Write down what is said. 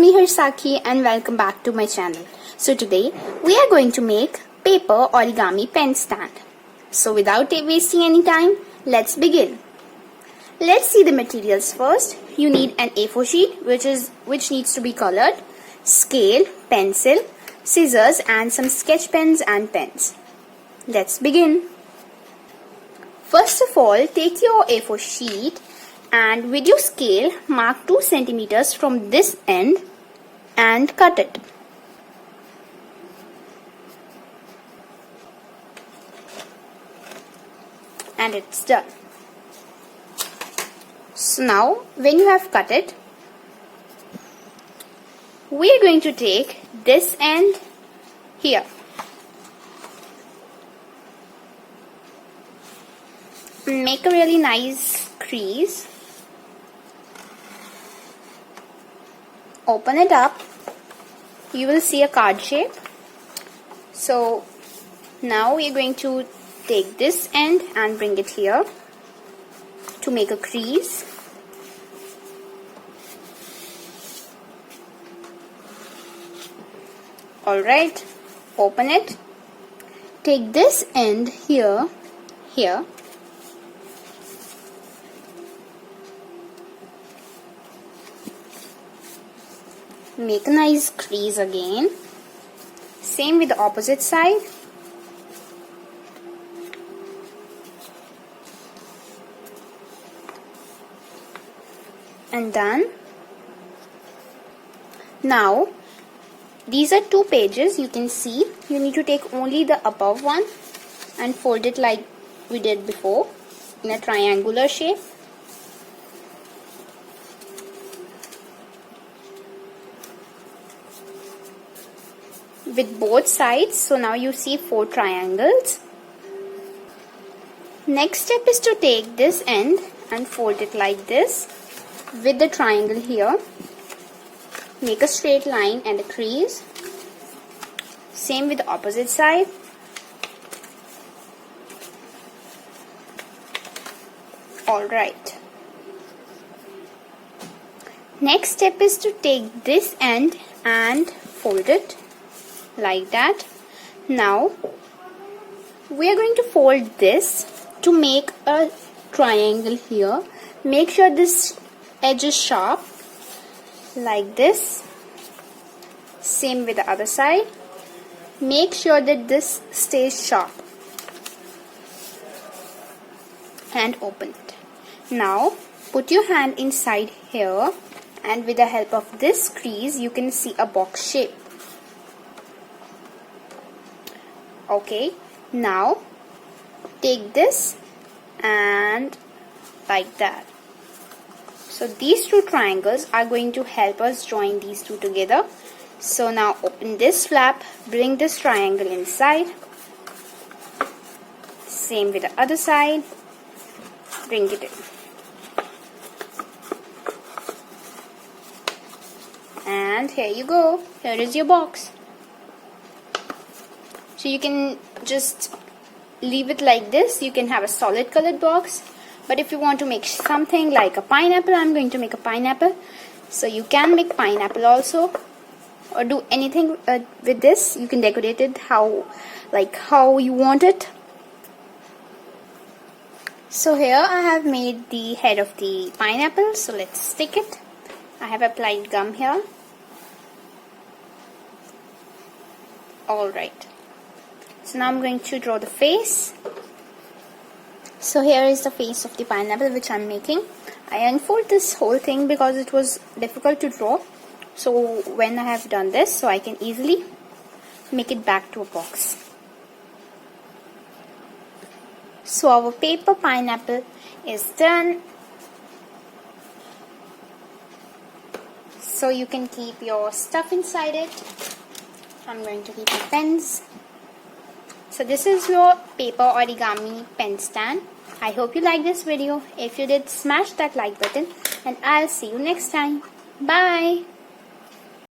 me Harsakhi and welcome back to my channel. So today we are going to make paper origami pen stand. So without wasting any time, let's begin. Let's see the materials first. You need an A4 sheet which needs to be colored, scale, pencil, scissors and some sketch pens and pens. Let's begin. First of all, take your A4 sheet and with your scale mark 2 centimeters from this end and cut it. And it's done. So now when you have cut it, we are going to take this end here. Make a really nice crease. Open it up. You will see a card shape. So now we are going to take this end and bring it here to make a crease. Alright, open it. Take this end here. Make a nice crease again. Same with the opposite side. And done. Now, these are 2 pages. You can see you need to take only the above one and fold it like we did before in a triangular shape. With both sides, so now you see 4 triangles. Next step is to take this end and fold it like this with the triangle here. Make a straight line and a crease. Same with the opposite side. Alright. Next step is to take this end and fold it like that. Now we are going to fold this to make a triangle here. Make sure this edge is sharp like this. Same with the other side. Make sure that this stays sharp and open it. Now put your hand inside here and with the help of this crease you can see a box shape. Okay, now take this and like that. So these 2 triangles are going to help us join these 2 together. So now open this flap, bring this triangle inside. Same with the other side. Bring it in. And here you go. Here is your box. So you can just leave it like this. You can have a solid colored box. But if you want to make something like a pineapple, I'm going to make a pineapple. So you can make pineapple also. Or do anything with this. You can decorate it how you want it. So here I have made the head of the pineapple. So let's stick it. I have applied gum here. Alright. So now I'm going to draw the face. So here is the face of the pineapple which I'm making. I unfold this whole thing because it was difficult to draw. So when I have done this, so I can easily make it back to a box. So our paper pineapple is done. So you can keep your stuff inside it. I'm going to keep my pens. So this is your paper origami pen stand. I hope you liked this video. If you did, smash that like button and I'll see you next time. Bye.